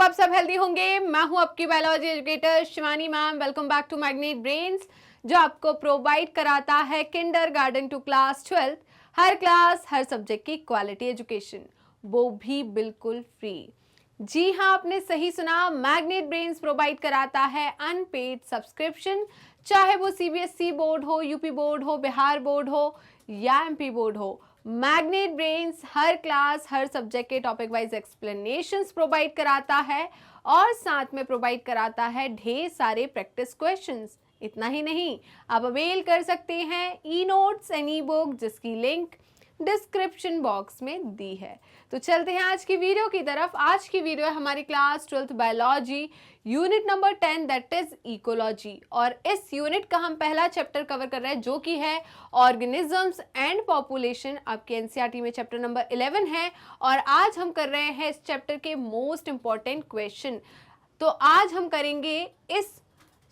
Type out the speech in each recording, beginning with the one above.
आप सब हेल्दी होंगे। मैं हूं आपकी biology educator Shivani ma'am. Welcome back to Magnet Brains, जो आपको प्रोवाइड कराता है किंडरगार्टन टू क्लास 12 हर क्लास हर सब्जेक्ट की क्वालिटी एजुकेशन, वो भी बिल्कुल फ्री। जी हाँ, आपने सही सुना, मैग्नेट ब्रेन्स प्रोवाइड कराता है अनपेड सब्सक्रिप्शन, चाहे वो सीबीएसई बोर्ड हो, यूपी बोर्ड हो, बिहार बोर्ड हो या एमपी बोर्ड हो। मैग्नेट ब्रेन्स हर क्लास हर सब्जेक्ट के टॉपिक वाइज एक्सप्लेनेशंस प्रोवाइड कराता है और साथ में प्रोवाइड कराता है ढेर सारे प्रैक्टिस क्वेश्चंस। इतना ही नहीं, आप अवेल कर सकते हैं e notes and E book, जिसकी लिंक डिस्क्रिप्शन बॉक्स में दी है। तो चलते हैं आज की वीडियो की तरफ। आज की वीडियो है हमारी class 12th biology unit number 10, that is ecology. और इस यूनिट का हम पहला चैप्टर कवर कर रहे हैं, जो कि है ऑर्गेनिजम्स एंड पॉपुलेशन। आपके एनसीईआरटी में चैप्टर नंबर 11 है और आज हम कर रहे हैं इस चैप्टर के मोस्ट इंपॉर्टेंट क्वेश्चन। तो आज हम करेंगे इस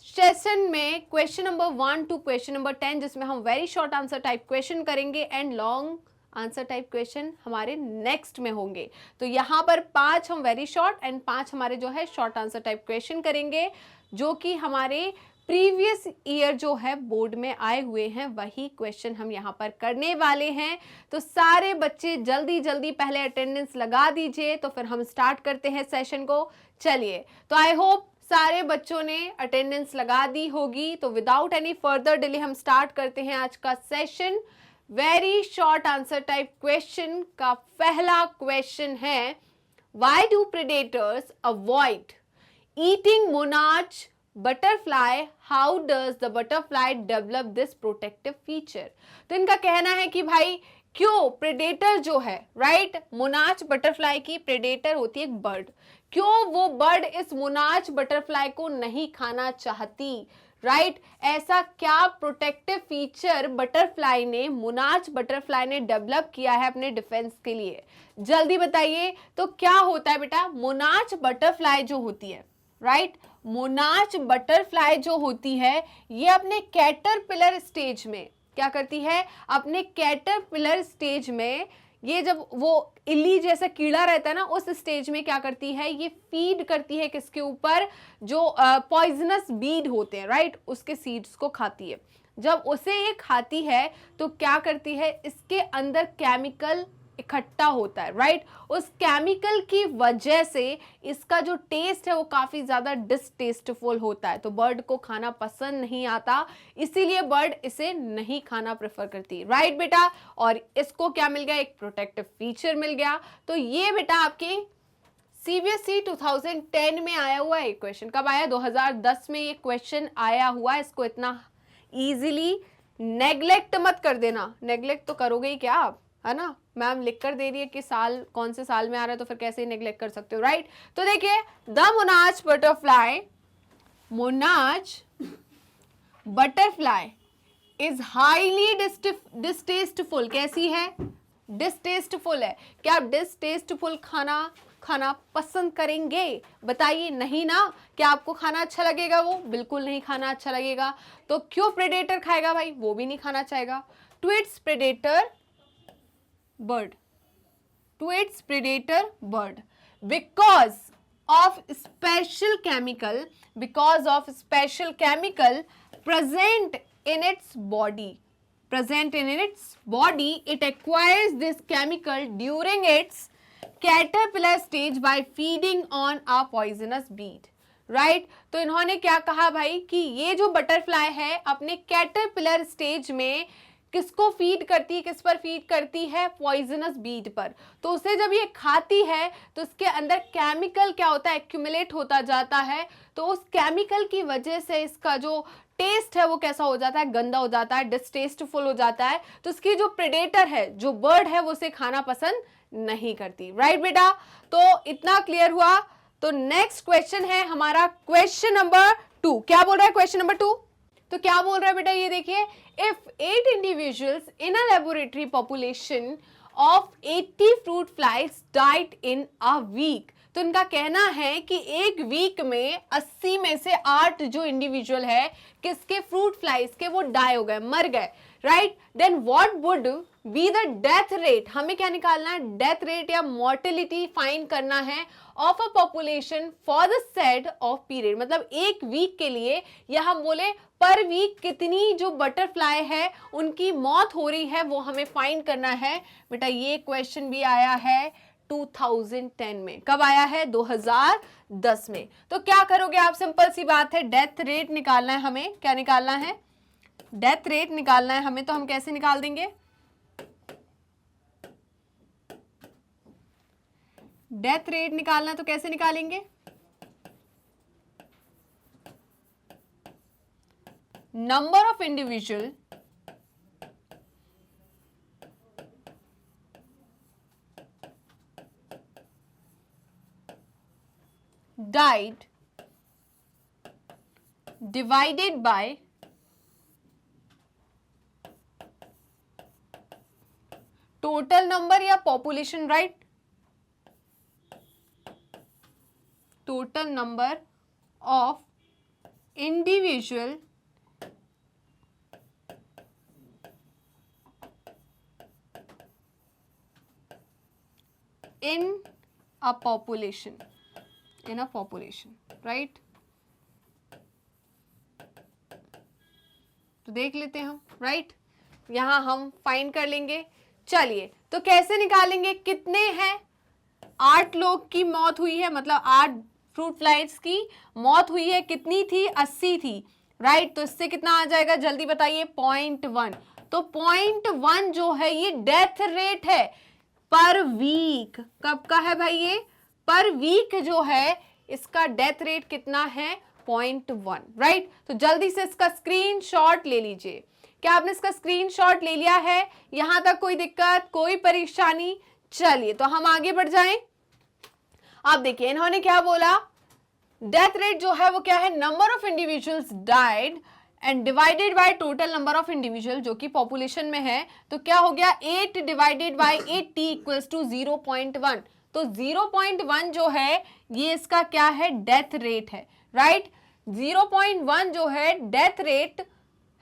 सेशन में question number 1 to question number 10, जिसमें हम very short answer type question करेंगे and long answer type question हमारे नेक्स्ट में होंगे। तो यहाँ पर 5 हम वेरी शॉर्ट एंड 5 हमारे जो है शॉर्ट आंसर टाइप क्वेश्चन करेंगे, जो कि हमारे प्रीवियस ईयर जो है बोर्ड में आए हुए हैं, वही क्वेश्चन हम यहाँ पर करने वाले हैं। तो सारे बच्चे जल्दी जल्दी पहले अटेंडेंस लगा दीजिए, तो फिर हम स्टार्ट करते हैं सेशन को। चलिए, तो आई होप सारे बच्चों ने अटेंडेंस लगा दी होगी। तो विदाउट एनी फर्दर डिले हम स्टार्ट करते हैं आज का session. Very short answer type question का पहला क्वेश्चन है, why do predators avoid eating मोनाच butterfly, how does the butterfly develop this protective feature. तो इनका कहना है कि भाई क्यों प्रेडेटर जो है, राइट, मोनाच बटरफ्लाई की प्रेडेटर होती है एक बर्ड, क्यों वो बर्ड इस मोनाच बटरफ्लाई को नहीं खाना चाहती, राइट ऐसा क्या प्रोटेक्टिव फीचर बटरफ्लाई ने, मोनाच बटरफ्लाई ने डेवलप किया है अपने डिफेंस के लिए। जल्दी बताइए, तो क्या होता है बेटा, मोनाच बटरफ्लाई जो होती है, राइट मोनाच बटरफ्लाई जो होती है, ये अपने कैटरपिलर स्टेज में क्या करती है, अपने कैटरपिलर स्टेज में, ये जब वो इल्ली जैसा कीड़ा रहता है ना, उस स्टेज में क्या करती है, ये फीड करती है किसके ऊपर, जो पॉइजनस बीड होते हैं, राइट उसके सीड्स को खाती है। जब उसे ये खाती है तो क्या करती है, इसके अंदर केमिकल इकट्ठा होता है, राइट उस केमिकल की वजह से इसका जो टेस्ट है वो काफी ज्यादा डिसटेस्टफुल होता है, तो बर्ड को खाना पसंद नहीं आता, इसीलिए बर्ड इसे नहीं खाना प्रेफर करती, राइट बेटा। और इसको क्या मिल गया, एक प्रोटेक्टिव फीचर मिल गया। तो ये बेटा आपके सीबीएसई 2010 में आया हुआ है क्वेश्चन। कब आया, 2010 में ये क्वेश्चन आया हुआ है। इसको इतना इजीली नेग्लेक्ट मत कर देना, नेग्लेक्ट तो करोगे ही क्या आप, है ना, मैम लिख कर दे रही है कि साल कौन से साल में आ रहा है, तो फिर कैसे नेग्लेक्ट कर सकते हो, राइट। तो देखिए, the मोनाच butterfly, मोनाच butterfly is highly distasteful. कैसी है, डिस्टेस्टफुल है। क्या आप डिस्टेस्टफुल खाना पसंद करेंगे, बताइए, नहीं ना। क्या आपको खाना अच्छा लगेगा, वो बिल्कुल नहीं खाना अच्छा लगेगा। तो क्यों प्रेडेटर खाएगा भाई, वो भी नहीं खाना चाहेगा। To its predator bird, to its predator bird, because of special chemical present in its body, it acquires this chemical during its caterpillar stage by feeding on a poisonous bead, right तो इन्होंने क्या कहा भाई कि ये जो butterfly है अपने कैटरपिलर स्टेज में किसको फीड करती है, किस पर फीड करती है, पॉइजनस बीड पर। तो उसे जब ये खाती है तो उसके अंदर केमिकल क्या होता है, एक्यूमुलेट होता जाता है। तो उस केमिकल की वजह से इसका जो टेस्ट है वो कैसा हो जाता है, गंदा हो जाता है, डिसटेस्टफुल हो जाता है। तो इसकी जो प्रेडेटर है, जो बर्ड है, वो उसे खाना पसंद नहीं करती, राइट बेटा। तो इतना क्लियर हुआ। तो नेक्स्ट क्वेश्चन है हमारा क्वेश्चन नंबर 2। क्या बोल रहा है क्वेश्चन नंबर 2, तो क्या बोल रहा है बेटा, ये देखिए, if 8 individuals in a laboratory population of 80 fruit flies died in a week. तो इनका कहना है कि एक वीक में 80 में से 8 जो इंडिविजुअल है किसके, फ्रूट फ्लाइज के, वो डाई हो गए, मर गए, right. Then what would be the death rate, हमें क्या निकालना है, डेथ रेट या मोर्टेलिटी फाइंड करना है of a population for the said of period, मतलब एक वीक के लिए, या हम बोले पर वीक कितनी जो बटरफ्लाई है उनकी मौत हो रही है वो हमें फाइंड करना है। बेटा ये क्वेश्चन भी आया है 2010 में। कब आया है, 2010 में। तो क्या करोगे आप, सिंपल सी बात है, डेथ रेट निकालना है हमें। क्या निकालना है, डेथ रेट निकालना है हमें। तो हम कैसे निकाल देंगे, डेथ रेट निकालना तो कैसे निकालेंगे, number of individual died divided by total number या population, right? total number of individual in a population, right? तो देख लेते हैं हम, राइट? यहां हम फाइंड कर लेंगे। चलिए तो कैसे निकालेंगे, कितने हैं, 8 लोग की मौत हुई है, मतलब 8 फ्रूट फ्लाइज की मौत हुई है, कितनी थी, 80 थी, राइट? तो इससे कितना आ जाएगा, जल्दी बताइए, 0.1। तो 0.1 जो है ये डेथ रेट है पर वीक। कब का है भाई ये, पर वीक जो है इसका डेथ रेट कितना है, 0.1, राइट? तो जल्दी से इसका स्क्रीनशॉट ले लीजिए। क्या आपने इसका स्क्रीनशॉट ले लिया है, यहां तक कोई दिक्कत, कोई परेशानी? चलिए तो हम आगे बढ़ जाएं। आप देखिए इन्होंने क्या बोला, डेथ रेट जो है वो क्या है, number of individuals died and divided by total number of individual, जो कि पॉपुलेशन में है। तो क्या हो गया, 8 डिवाइडेड बाय 80 इक्वल्स टू 0.1। तो 0.1 जो है ये इसका क्या है, डेथ रेट है, राइट? 0.1 जो है डेथ रेट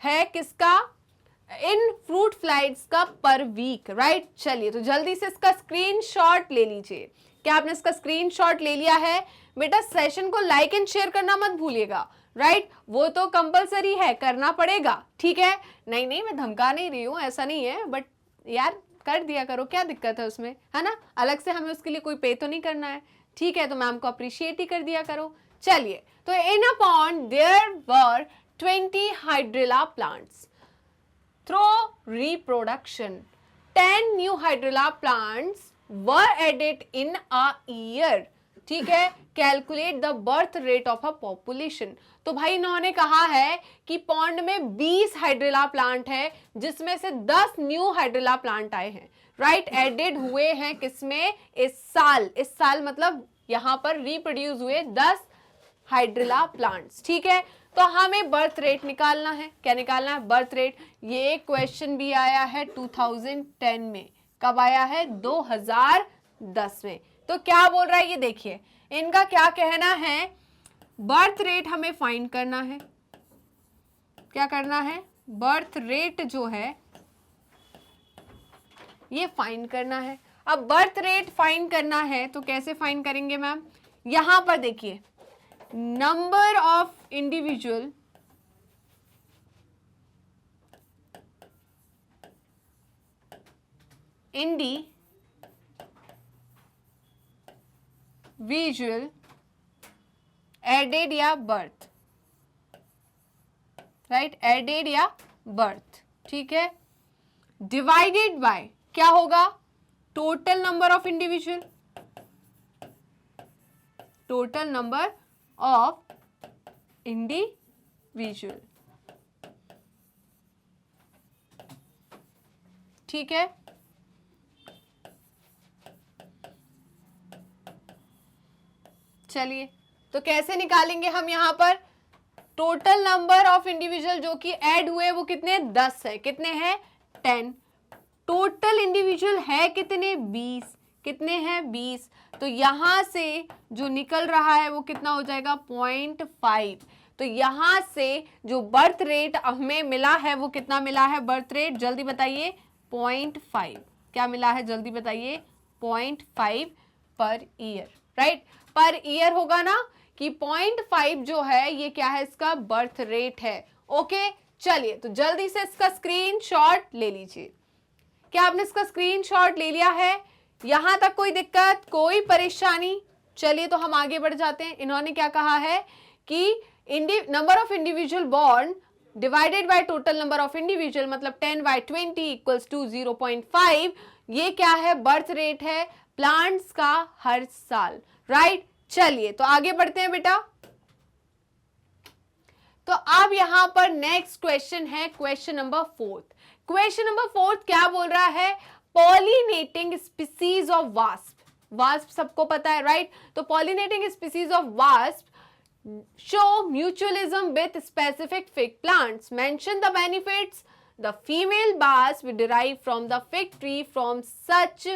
है किसका, इन फ्रूट फ्लाइज का पर वीक, राइट? चलिए तो जल्दी से इसका स्क्रीनशॉट ले लीजिए। क्या आपने इसका स्क्रीनशॉट ले लिया है? बेटा सेशन को लाइक एंड शेयर करना मत भूलिएगा, राइट? वो तो कंपलसरी है, करना पड़ेगा, ठीक है? नहीं मैं धमका नहीं रही हूं, ऐसा नहीं है, बट यार कर दिया करो, क्या दिक्कत है उसमें, है ना? अलग से हमें उसके लिए कोई पे तो नहीं करना है, ठीक है? तो मैम को अप्रिशिएट ही कर दिया करो। चलिए तो in a pond there were 20 hydrilla plants. Through reproduction 10 new hydrilla plants were added in a year, ठीक है? Calculate the birth rate of a population. तो भाई इन्होंने कहा है कि पॉन्ड में 20 हाइड्रिला प्लांट है, जिसमें से 10 न्यू हाइड्रिला प्लांट आए हैं, राइट? एडेड हुए हैं किसमें, इस साल मतलब यहां पर रिप्रोड्यूस हुए 10 हाइड्रिला प्लांट्स, ठीक है? तो हमें बर्थ रेट निकालना है। क्या निकालना है, बर्थ रेट। ये क्वेश्चन भी आया है 2010 में। कब आया है, 2010 में। तो क्या बोल रहा है ये देखिए, इनका क्या कहना है, बर्थ रेट हमें फाइंड करना है। क्या करना है, बर्थ रेट जो है ये फाइंड करना है। अब बर्थ रेट फाइंड करना है तो कैसे फाइंड करेंगे मैम, यहां पर देखिए, number of individual individual added या बर्थ, राइट? एडेड या बर्थ, ठीक है? डिवाइडेड बाय क्या होगा, total number of individual, total number of individual, ठीक है? चलिए तो कैसे निकालेंगे हम, यहां पर टोटल नंबर ऑफ इंडिविजुअल जो कि ऐड हुए वो कितने, 10 है। कितने हैं, 10। टोटल इंडिविजुअल है कितने, 20। कितने हैं, 20। तो यहां से जो निकल रहा है वो कितना हो जाएगा, 0.5। तो यहां से जो बर्थ रेट हमें मिला है वो कितना मिला है, बर्थ रेट जल्दी बताइए, 0.5 क्या मिला है जल्दी बताइए, 0.5 per year, right. Per year होगा ना कि 0.5 जो है ये क्या है, इसका बर्थ रेट है। ओके चलिए तो जल्दी से इसका स्क्रीनशॉट ले लीजिए। क्या आपने इसका स्क्रीनशॉट ले लिया है? यहां तक कोई दिक्कत, कोई परेशानी? चलिए तो हम आगे बढ़ जाते हैं। इन्होंने क्या कहा है कि number of individual born divided by total number of individual, मतलब 10/20 इक्वल्स टू 0.5। ये क्या है, बर्थ रेट है प्लांट्स का हर साल, राइट। चलिए तो आगे बढ़ते हैं बेटा। तो अब यहां पर नेक्स्ट क्वेश्चन है क्वेश्चन नंबर 4। क्वेश्चन नंबर 4 क्या बोल रहा है, pollinating species of wasp. Wasp सबको पता है, राइट। तो pollinating species of wasp show mutualism with specific fig plants. Mention the benefits the female wasp will derive from the fig tree from such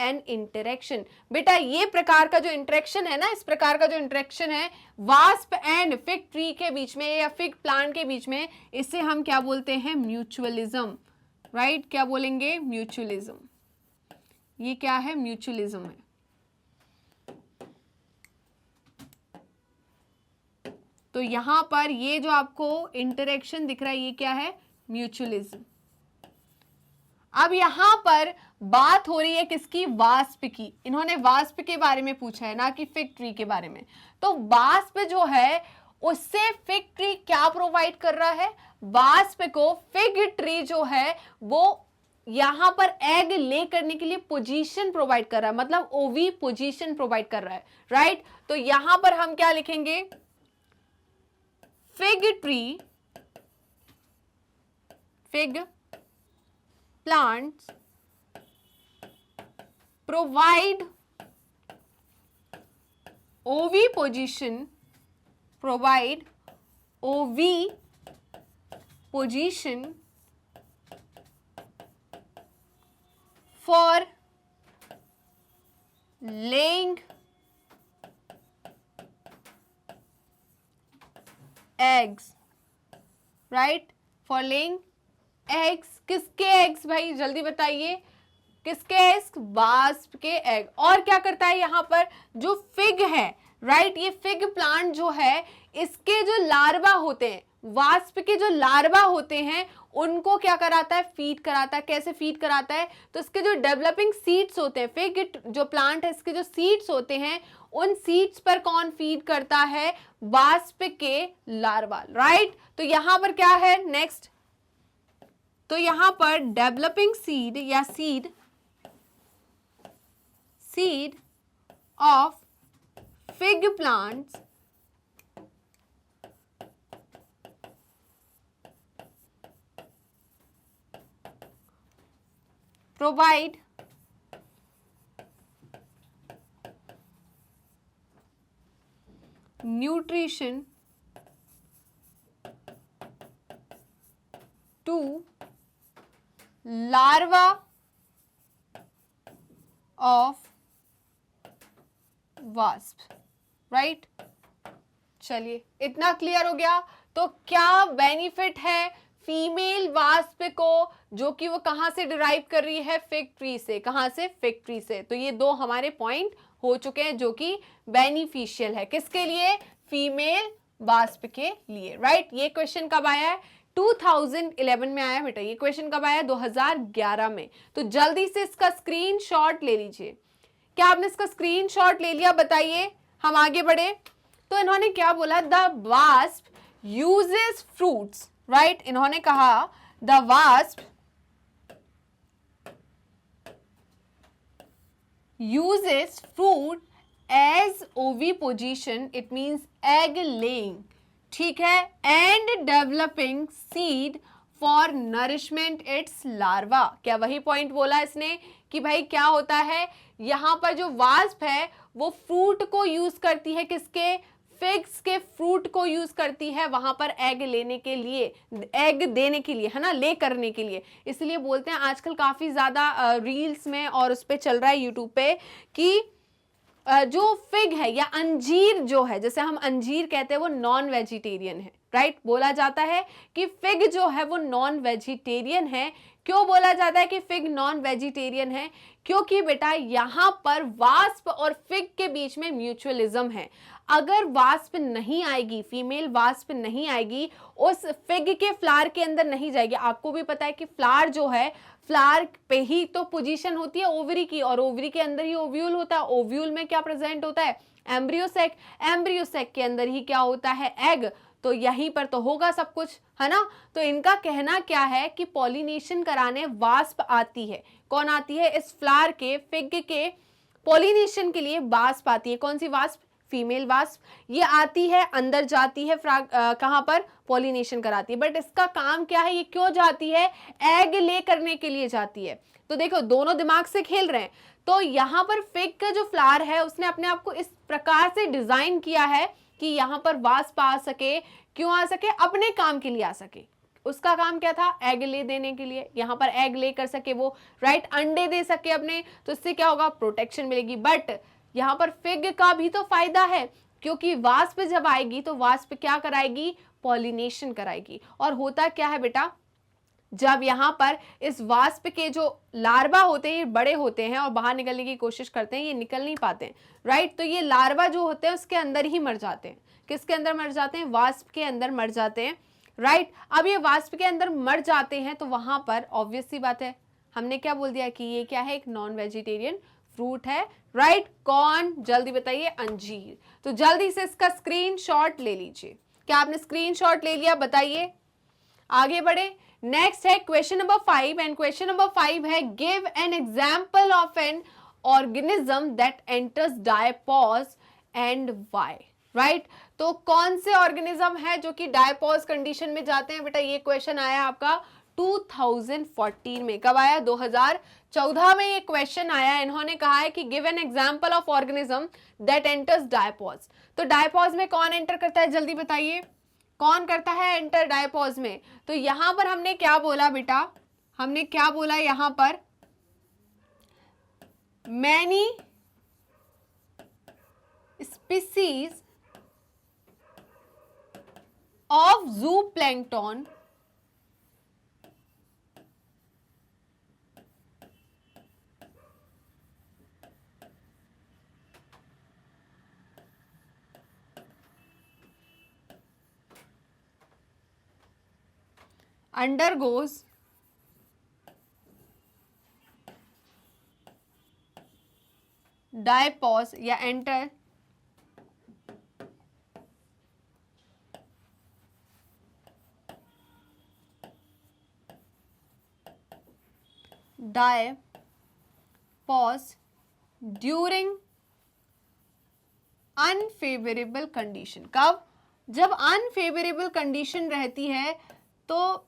an interaction. बेटा ये प्रकार का जो interaction है ना, इस प्रकार का जो इंटरेक्शन है वास्प एंड फिग ट्री के बीच में या फिग प्लांट के बीच में, इसे हम क्या बोलते हैं, म्यूचुअलिज्म, राइट। क्या बोलेंगे, म्यूचुअलिज्म। ये क्या है, म्यूचुअलिज्म है। तो यहां पर ये जो आपको इंटरेक्शन दिख रहा है ये क्या है, म्यूचुअलिज्म। अब यहां पर बात हो रही है किसकी, वास्प की। इन्होंने वास्प के बारे में पूछा है, ना कि फिग ट्री के बारे में। तो वास्प जो है उससे फिग ट्री क्या प्रोवाइड कर रहा है, वास्प को फिग ट्री जो है वो यहां पर एग ले करने के लिए पोजीशन प्रोवाइड कर रहा है, मतलब ओवी पोजीशन प्रोवाइड कर रहा है, राइट। तो यहां पर हम क्या लिखेंगे, fig tree, fig plants provide oviposition, provide oviposition for laying eggs, right, for laying eggs। किसके eggs भाई जल्दी बताइए, किसके eggs, वास्प के egg। और क्या करता है यहाँ पर, जो फिग है, राइट, ये फिग प्लांट जो है इसके जो लार्वा होते हैं, वास्प के जो लार्वा होते हैं उनको क्या कराता है, फीड कराता है। कैसे फीड कराता है, तो इसके जो डेवलपिंग सीड्स होते हैं, फिग जो प्लांट है इसके जो सीड्स होते हैं उन सीड्स पर कौन फीड करता है, वास्प के लार्वा, राइट। तो यहां पर क्या है नेक्स्ट, तो यहां पर डेवलपिंग सीड या seed of fig plants provide nutrition to larva of wasp, right. चलिए इतना क्लियर हो गया। तो क्या बेनिफिट है फीमेल वास्प को, जो कि वो कहां से डिराइव कर रही है, फिग ट्री से। कहां से, फिग ट्री से। तो ये दो हमारे पॉइंट हो चुके हैं जो कि बेनिफिशियल है, किसके लिए, फीमेल वास्प के लिए, राइट। ये क्वेश्चन कब आया है, 2011 में आया बेटा। ये क्वेश्चन कब आया, 2011 में। तो जल्दी से इसका स्क्रीनशॉट ले लीजिए। क्या आपने इसका स्क्रीनशॉट ले लिया, बताइए, हम आगे बढ़े। तो इन्होंने क्या बोला, the wasp uses fruits, right. इन्होंने कहा the wasp uses fruit as oviposition, it means egg laying, ठीक है, and developing seed for nourishment its larva। क्या वही पॉइंट बोला इसने कि भाई क्या होता है, यहां पर जो वास्प है वो फ्रूट को यूज करती है, किसके, फिग्स के फ्रूट को यूज करती है वहां पर एग लेने के लिए, एग देने के लिए, है ना, ले करने के लिए। इसलिए बोलते हैं आजकल काफी ज्यादा रील्स में और उस पे चल रहा है यूट्यूब पे कि जो फिग है या अंजीर जो है, जैसे हम अंजीर कहते हैं, वो नॉन वेजिटेरियन है, राइट। बोला जाता है कि फिग जो है वो नॉन वेजिटेरियन है, क्यों बोला जाता है कि फिग नॉन वेजिटेरियन है? क्योंकि बेटा यहाँ पर वास्प और फिग के बीच में म्यूचुअलिज्म है। अगर वास्प नहीं आएगी, फीमेल वास्प नहीं आएगी, उस फिग के फ्लावर के अंदर नहीं जाएगी। आपको भी पता है कि फ्लावर जो है, फ्लावर पे ही तो पोजीशन होती है ओवरी की, और ओवरी के अंदर ही ओव्यूल होता है। ओव्यूल में क्या प्रेजेंट होता है? एम्ब्रियोसेक। एम्ब्रियोसेक के अंदर ही क्या होता है? एग। तो यहीं पर तो होगा सब कुछ, है ना। तो इनका कहना क्या है कि पॉलिनेशन कराने वास्प आती है। कौन आती है? इस फ्लावर के, फिग के पॉलिनेशन के लिए वास्प आती है। कौन सी वास्प? Female wasp. ये आती है, अंदर जाती है, कहां पर? पॉलिनेशन कराती है। बट इसका काम क्या है? ये क्यों जाती है? एग ले करने के लिए जाती है। तो देखो, दोनों दिमाग से खेल रहे हैं। तो यहाँ पर फिग का जो फ्लावर है, उसने अपने आप को इस प्रकार से डिजाइन किया है कि यहाँ पर वास्प आ सके। क्यों आ सके? अपने काम के लिए आ सके। उसका काम क्या था? एग ले देने के लिए। यहाँ पर एग ले कर सके वो, राइट, अंडे दे सके अपने, तो इससे क्या होगा? प्रोटेक्शन मिलेगी। बट यहाँ पर फिग का भी तो फायदा है, क्योंकि वास्प जब आएगी तो वास्प क्या कराएगी? पॉलिनेशन कराएगी। और होता क्या है बेटा, जब यहाँ पर इस वास्प के जो लार्वा होते हैं, बड़े होते हैं और बाहर निकलने की कोशिश करते हैं, ये निकल नहीं पाते हैं, राइट। तो ये लार्वा जो होते हैं उसके अंदर ही मर जाते हैं। किसके अंदर मर जाते हैं? वास्प के अंदर मर जाते हैं, राइट। अब ये वास्प के अंदर मर जाते हैं तो वहां पर ऑब्वियस सी बात है, हमने क्या बोल दिया कि ये क्या है? एक नॉन वेजिटेरियन फ्रूट है, राइट। कौन? जल्दी बताइए। अंजीर। तो जल्दी से इसका स्क्रीनशॉट ले लीजिए। क्या आपने स्क्रीनशॉट ले लिया? बताइए, आगे बढ़े। नेक्स्ट है question number 5, and question number 5 है give an example of an organism that enters diapause and why, right. तो कौन से ऑर्गेनिज्म है जो कि डायपॉज कंडीशन में जाते हैं? बेटा ये क्वेश्चन आया आपका 2014 में। कब आया? 2014 में ये क्वेश्चन आया। इन्होंने कहा है कि give an example of organism that enters diapause. तो डायपॉज में कौन एंटर करता है? जल्दी बताइए, कौन करता है एंटर डायपॉज में? तो यहां पर हमने क्या बोला बेटा? हमने क्या बोला यहां पर? Many species of zooplankton undergoes diapause या enter diapause during unfavorable condition। कब? जब अनफेवरेबल कंडीशन रहती है तो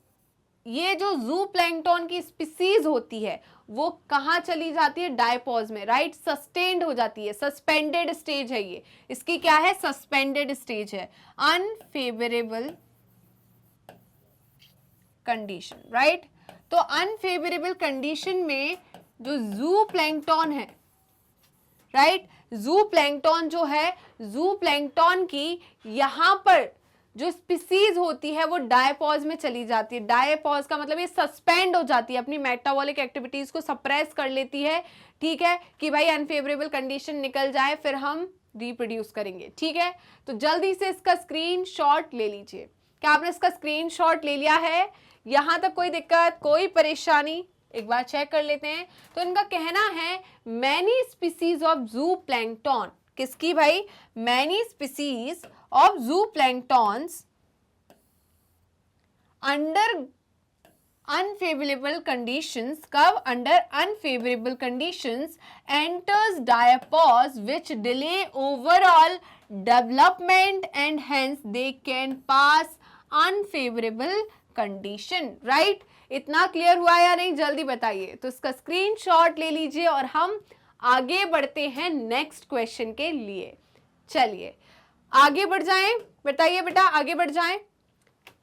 ये जो जू प्लैंकटन की स्पीसीज होती है वो कहां चली जाती है? डायपॉज में, राइट। सस्टेन्ड हो जाती है, सस्पेंडेड स्टेज है ये। इसकी क्या है? सस्पेंडेड स्टेज है, अनफेवरेबल कंडीशन, राइट। तो अनफेवरेबल कंडीशन में जो जू प्लैंकटन है, राइट, जू प्लैंकटन जो है, जू प्लैंकटन की यहां पर जो स्पीसीज होती है वो डायपॉज में चली जाती है। डायपॉज का मतलब ये सस्पेंड हो जाती है, अपनी मेटाबॉलिक एक्टिविटीज को सप्रेस कर लेती है, ठीक है, कि भाई अनफेवरेबल कंडीशन निकल जाए फिर हम रिप्रोड्यूस करेंगे, ठीक है। तो जल्दी से इसका स्क्रीनशॉट ले लीजिए। क्या आपने इसका स्क्रीनशॉट ले लिया है? यहां तक कोई दिक्कत, कोई परेशानी? एक बार चेक कर लेते हैं। तो इनका कहना है मैनी स्पीसीज ऑफ जू प्लैंकटन। किसकी भाई? Many species of zooplanktons under unfavorable conditions, कब? under unfavorable conditions enters diapause which delay overall development and hence they can pass unfavorable condition, right। इतना क्लियर हुआ या नहीं? जल्दी बताइए। तो इसका स्क्रीनशॉट ले लीजिए और हम आगे बढ़ते हैं नेक्स्ट क्वेश्चन के लिए। चलिए आगे बढ़ जाएं, बताइए बेटा, आगे बढ़ जाएं।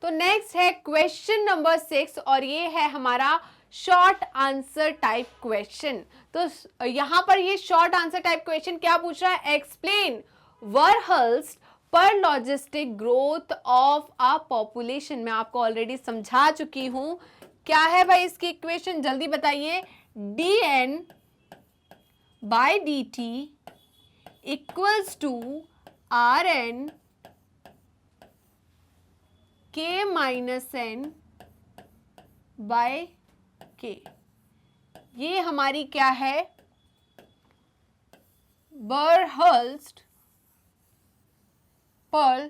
तो नेक्स्ट है क्वेश्चन नंबर 6 और ये है हमारा शॉर्ट आंसर टाइप क्वेश्चन। तो यहां पर ये शॉर्ट आंसर टाइप क्वेश्चन क्या पूछ रहा है? एक्सप्लेन वर्हल्स पर logistic growth of a population. मैं आपको ऑलरेडी समझा चुकी हूं क्या है भाई इसकी इक्वेशन, जल्दी बताइए। dn by dt equals to rn k minus n by k। ये हमारी क्या है, बरहॉल्स्ट पर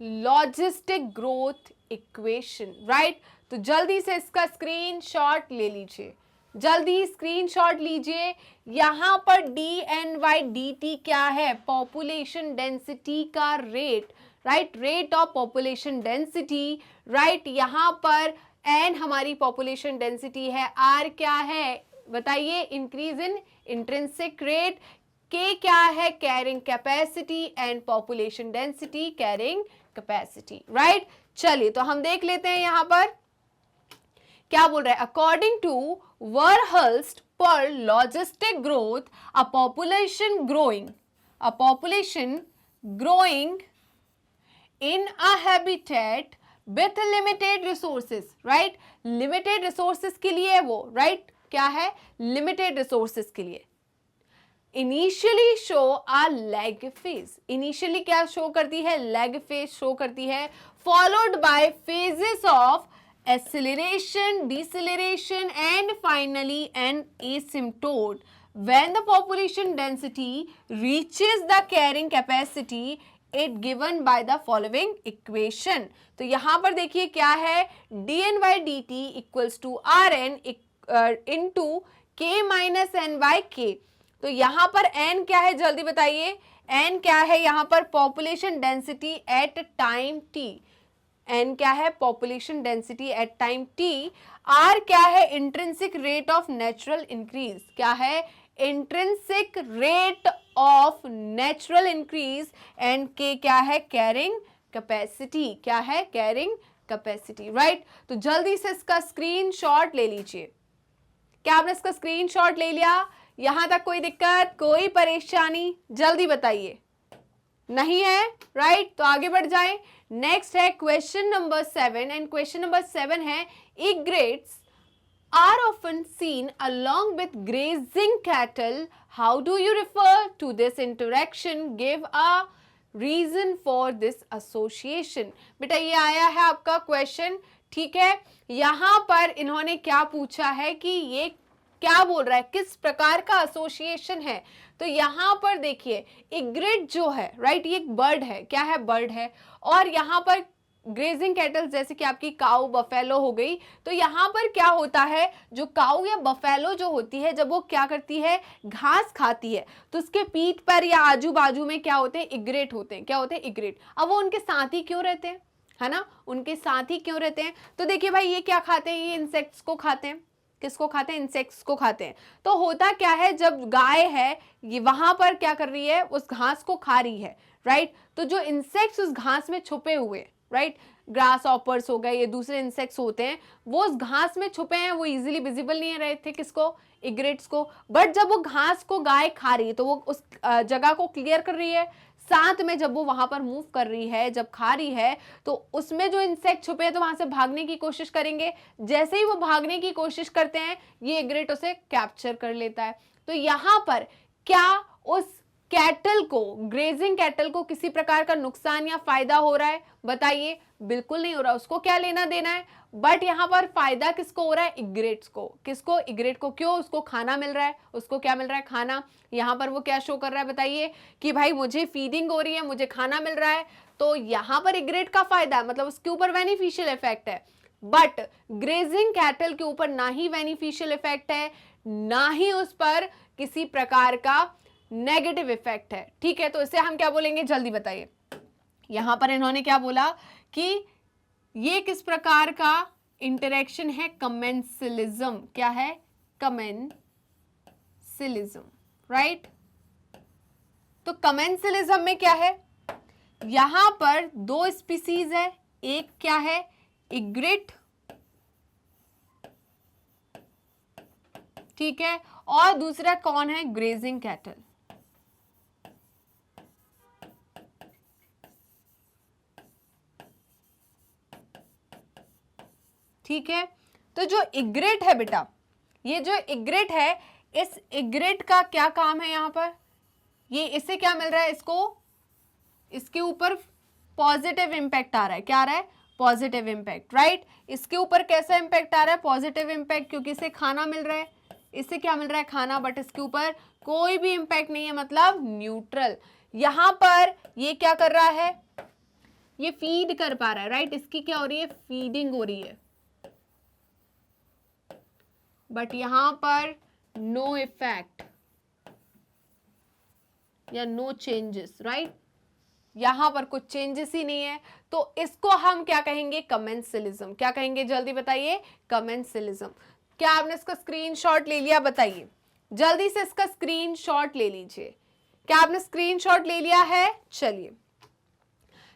लॉजिस्टिक ग्रोथ इक्वेशन, राइट। तो जल्दी से इसका स्क्रीनशॉट ले लीजिए, जल्दी स्क्रीनशॉट लीजिए। यहां पर dN/dt क्या है, पॉपुलेशन डेंसिटी का rate, right, rate of population density, right. यहां पर N हमारी पॉपुलेशन डेंसिटी है, R क्या है बताइए, increase in intrinsic rate, K क्या है, carrying capacity, and population density carrying capacity, right. चलिए तो हम देख लेते हैं यहां पर क्या बोल रहा है। अकॉर्डिंग टू वर्हल्स्ट पर logistic growth, a population growing in a habitat with limited resources, right, limited resources के लिए वो, right, क्या है, limited resources के लिए initially show a lag phase, initially क्या show करती है, lag phase show करती है, followed by phases of acceleration, deceleration and finally an asymptote when the population density reaches the carrying capacity it given by the following equation। तो यहां पर देखिए क्या है, dN/dt equals to Rn into k minus n by k। तो यहां पर n क्या है जल्दी बताइए, n क्या है यहां पर, population density at time t, n क्या है, population density at time t, r क्या है, intrinsic rate of natural increase, क्या है, intrinsic rate of natural increase, and k क्या है, कैरिंग कैपेसिटी, क्या है, कैरिंग कैपेसिटी, राइट। तो जल्दी से इसका स्क्रीनशॉट ले लीजिए। क्या आपने इसका स्क्रीनशॉट ले लिया, यहां तक कोई दिक्कत, कोई परेशानी, जल्दी बताइए, नहीं है, राइट। तो आगे बढ़ जाएं। नेक्स्ट है question number 7 and question number 7 है, egrets are often seen along with grazing cattle. How do you refer to this interaction? Give a reason for this association. बेटा ये आया है आपका क्वेश्चन, ठीक है। यहां पर इन्होंने क्या पूछा है कि ये क्या बोल रहा है, किस प्रकार का एसोसिएशन है। तो यहां पर देखिए इग्रेट जो है, राइट, ये एक बर्ड है, क्या है, बर्ड है, और यहां पर ग्रेजिंग कैटल जैसे कि आपकी काऊ बफेलो हो गई। तो यहाँ पर क्या होता है, जो काऊ या बफेलो जो होती है, जब वो क्या करती है, घास खाती है, तो उसके पीठ पर या आजू बाजू में क्या होते हैं, इग्रेट होते हैं, क्या होते हैं, इग्रेट। अब वो उनके साथ ही क्यों रहते हैं, है ना, उनके साथ ही क्यों रहते हैं। तो देखिए भाई ये क्या खाते हैं, ये इंसेक्ट्स को खाते हैं, किसको खाते हैं, इंसेक्ट्स को खाते हैं। तो होता क्या है, जब गाय है ये वहां पर क्या कर रही है, उस घास को खा रही है, राइट। तो जो इंसेक्ट्स उस घास में छुपे हुए, राइट, ग्रास ऑपर्स हो गए, ये दूसरे इंसेक्ट्स होते हैं, वो उस घास में छुपे हैं, वो इजीली विजिबल नहीं रहे थे किसको, इग्रेट्स को। बट जब वो घास को गाय खा रही है तो वो उस जगह को क्लियर कर रही है, साथ में जब वो वहां पर मूव कर रही है, जब खा रही है, तो उसमें जो इंसेक्ट छुपे हैं तो वहां से भागने की कोशिश करेंगे। जैसे ही वो भागने की कोशिश करते हैं, ये इग्रेट उसे कैप्चर कर लेता है। तो यहां पर क्या उस कैटल को, ग्रेजिंग कैटल को किसी प्रकार का नुकसान या फायदा हो रहा है, बताइए, बिल्कुल नहीं हो रहा, उसको क्या लेना देना है। बट यहां पर फायदा किसको हो रहा है, इग्रेट्स को, किसको, इग्रेट को, क्यों, उसको खाना मिल रहा है, उसको क्या मिल रहा है, खाना। यहां पर वो क्या शो कर रहा है बताइए, कि भाई मुझे फीडिंग हो रही है, मुझे खाना मिल रहा है, तो यहां पर इग्रेट का फायदा है, मतलब उसके ऊपर बेनिफिशियल इफेक्ट है। बट ग्रेजिंग कैटल के ऊपर ना ही बेनिफिशियल इफेक्ट है, ना ही उस पर किसी प्रकार का नेगेटिव इफेक्ट है, ठीक है। तो इसे हम क्या बोलेंगे, जल्दी बताइए। यहां पर इन्होंने क्या बोला कि ये किस प्रकार का इंटरेक्शन है, कमेंसिलिज्म, क्या है, कमेंसिलिज्म, राइट। तो कमेंसिलिज्म में क्या है, यहां पर दो स्पीसीज है, एक क्या है, इग्रेट, ठीक है, और दूसरा कौन है, ग्रेजिंग कैटल, ठीक है। तो जो इग्रेट है बेटा, ये जो इग्रेट है, इस इग्रेट का क्या काम है यहाँ पर, ये इससे क्या मिल रहा है, इसको, इसके ऊपर पॉजिटिव इंपैक्ट आ रहा है, क्या आ रहा है, पॉजिटिव इंपैक्ट, राइट। इसके ऊपर कैसा इंपैक्ट आ रहा है, पॉजिटिव इंपैक्ट, क्योंकि इसे खाना मिल रहा है, इससे क्या मिल रहा है, खाना, बट इसके ऊपर कोई भी इंपैक्ट नहीं है, मतलब न्यूट्रल। यहां पर ये क्या कर रहा है, ये फीड कर पा रहा है, राइट, इसकी क्या हो रही है, फीडिंग हो रही है, बट यहां पर नो इफेक्ट या नो चेंजेस, राइट, यहां पर कुछ चेंजेस ही नहीं है, तो इसको हम क्या कहेंगे, कमेंसिलिज्म। क्या कहेंगे, जल्दी बताइए, कमेंसिलिज्म। क्या आपने इसका स्क्रीनशॉट ले लिया, बताइए जल्दी से, इसका स्क्रीनशॉट ले लीजिए। क्या आपने स्क्रीनशॉट ले लिया है, चलिए।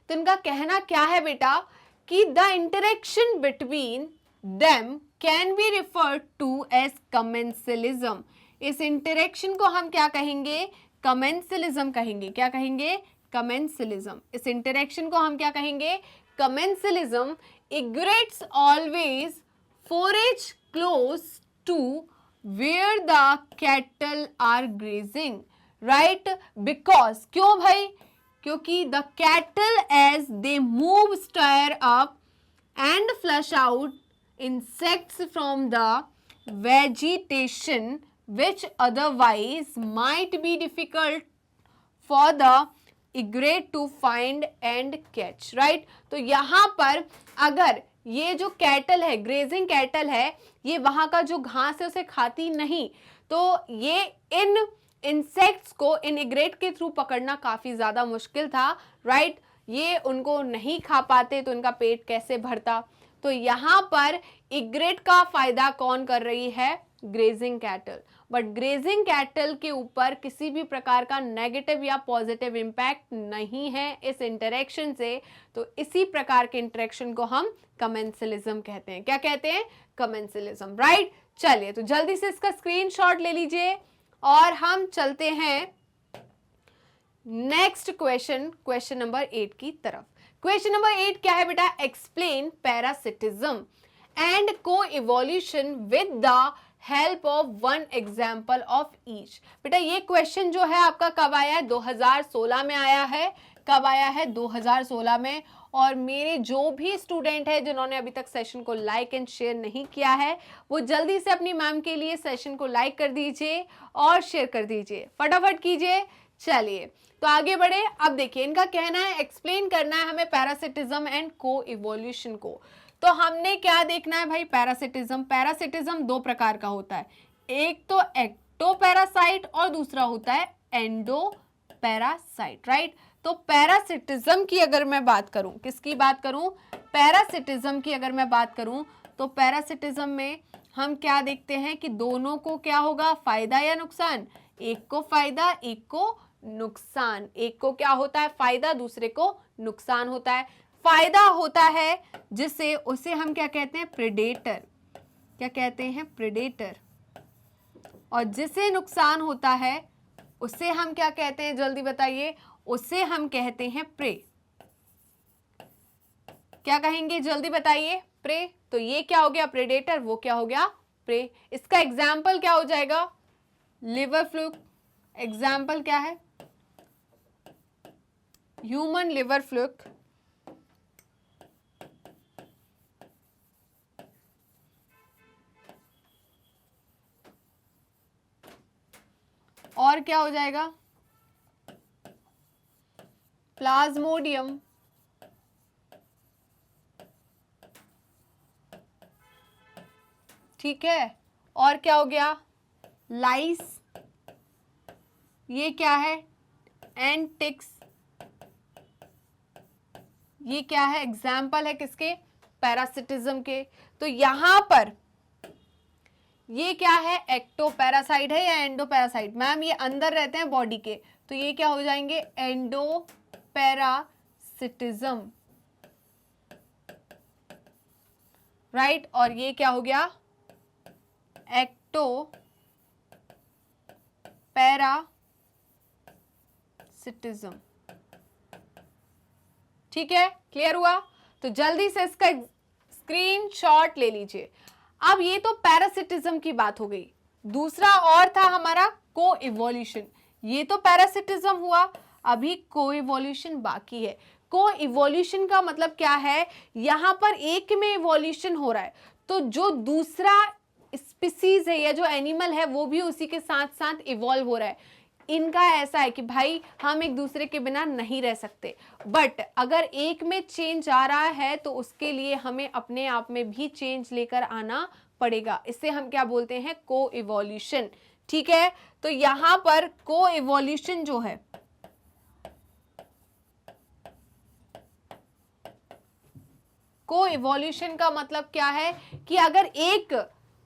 तो इनका कहना क्या है बेटा, कि the interaction between them can be referred to as commensalism. इस इंटरेक्शन को हम क्या कहेंगे, कमेंसिलिज्म कहेंगे। क्या कहेंगे, कमेंसिलिज्म। इस इंटरेक्शन को हम क्या कहेंगे, कमेंसिलिज्म। इग्रेट्स always forage close to where the cattle are grazing, right? Because, क्यों भाई, क्योंकि the cattle as they move stir up and flush out insects from the vegetation which otherwise might be difficult for the egret to find and catch, right? तो यहाँ पर अगर ये जो cattle है, ग्रेजिंग कैटल है, ये वहां का जो घास है उसे खाती नहीं, तो ये इन इंसेक्ट्स को इन इग्रेट के थ्रू पकड़ना काफी ज्यादा मुश्किल था, राइट। ये उनको नहीं खा पाते तो इनका पेट कैसे भरता। तो यहाँ पर इग्रेट का फायदा कौन कर रही है, grazing cattle. But grazing cattle के ऊपर किसी भी प्रकार का नेगेटिव या पॉजिटिव इंपैक्ट नहीं है इस इंटरेक्शन से, तो इसी प्रकार के इंटरेक्शन को हम कमेंसिलिज्म कहते हैं। क्या कहते हैं, कमेंसिलिज्म, राइट। चलिए, तो जल्दी से इसका स्क्रीनशॉट ले लीजिए और हम चलते हैं नेक्स्ट क्वेश्चन, क्वेश्चन नंबर 8 की तरफ। क्वेश्चन नंबर 8 क्या है बेटा, एक्सप्लेन पैरासिटिज्म एंड को evolution with the help of one example of each. बेटा ये क्वेश्चन जो है आपका कब आया है, 2016 में आया है। कब आया है, 2016 में। और मेरे जो भी स्टूडेंट है जिन्होंने अभी तक सेशन को लाइक एंड शेयर नहीं किया है, वो जल्दी से अपनी मैम के लिए सेशन को लाइक कर दीजिए और शेयर कर दीजिए, फटाफट कीजिए। चलिए, तो आगे बढ़े। अब देखिए, इनका कहना है एक्सप्लेन करना है हमें पैरासिटिज्म एंड को इवोल्यूशन को। तो हमने क्या देखना है भाई, पैरासिटिज्म। पैरासिटिज्म दो प्रकार का होता है, एक तो एक्टोपैरासाइट और दूसरा होता है एंडोपैरासाइट, राइट। तो पैरासिटिज्म की अगर मैं बात करूं, किसकी बात करूं, पैरासिटिज्म की अगर मैं बात करूं, तो पैरासिटिज्म में हम क्या देखते हैं कि दोनों को क्या होगा, फायदा या नुकसान। एक को फायदा, एक को नुकसान। एक को क्या होता है, फायदा, दूसरे को नुकसान होता है। फायदा होता है जिससे, उसे हम क्या कहते हैं, प्रेडेटर। क्या कहते हैं, प्रेडेटर। और जिसे नुकसान होता है उसे हम क्या कहते हैं, जल्दी बताइए, उसे हम कहते हैं प्रे। क्या कहेंगे, जल्दी बताइए, प्रे। तो ये क्या हो गया, प्रेडेटर, वो क्या हो गया, प्रे। इसका एग्जाम्पल क्या हो जाएगा, लिवर फ्लूक। एग्जाम्पल क्या है, ह्यूमन लिवर फ्लूक। और क्या हो जाएगा, प्लाज्मोडियम। ठीक है, और क्या हो गया, लाइस। ये क्या है, एंटिक्स। ये क्या है, एग्जाम्पल है किसके, पैरासिटिज्म के। तो यहां पर ये क्या है, एक्टोपैरासाइट है या एंडोपैरासाइट। मैम ये अंदर रहते हैं बॉडी के, तो ये क्या हो जाएंगे, एंडोपैरासिटिज्म, राइट। और ये क्या हो गया, एक्टोपैरासिटिज्म। ठीक है, क्लियर हुआ। तो जल्दी से इसका स्क्रीनशॉट ले लीजिए। अब ये तो पैरासिटिज्म की बात हो गई। दूसरा और था हमारा को इवोल्यूशन, ये तो पैरासिटिज्म हुआ, अभी को इवोल्यूशन बाकी है। को इवोल्यूशन का मतलब क्या है, यहां पर एक में इवोल्यूशन हो रहा है तो जो दूसरा स्पीसीज है या जो एनिमल है वो भी उसी के साथ साथ इवॉल्व हो रहा है। इनका ऐसा है कि भाई हम एक दूसरे के बिना नहीं रह सकते, बट अगर एक में चेंज आ रहा है तो उसके लिए हमें अपने आप में भी चेंज लेकर आना पड़ेगा। इसे हम क्या बोलते हैं, को इवोल्यूशन। ठीक है, तो यहां पर को इवोल्यूशन जो है, को इवोल्यूशन का मतलब क्या है कि अगर एक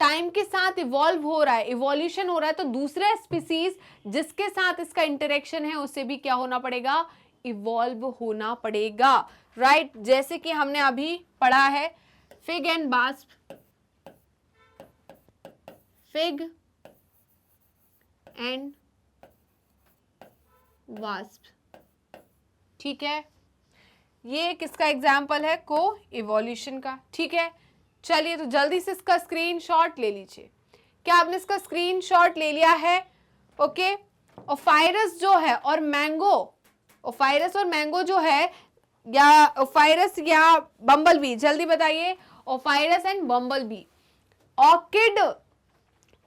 टाइम के साथ इवॉल्व हो रहा है, इवोल्यूशन हो रहा है, तो दूसरा स्पीसीज जिसके साथ इसका इंटरेक्शन है उसे भी क्या होना पड़ेगा, इवॉल्व होना पड़ेगा। राइट, जैसे कि हमने अभी पढ़ा है fig and wasp, fig and wasp. ठीक है, ये किसका एग्जाम्पल है, को इवोल्यूशन का। ठीक है, चलिए तो जल्दी से इसका स्क्रीनशॉट ले लीजिए। क्या आपने इसका स्क्रीनशॉट ले लिया है? ओके, ओफायरस जो है और मैंगो, ओफायरस और मैंगो जो है, या ओफायरस या बम्बल बी, जल्दी बताइए, ओफायरस एंड बम्बल बी, ऑर्किड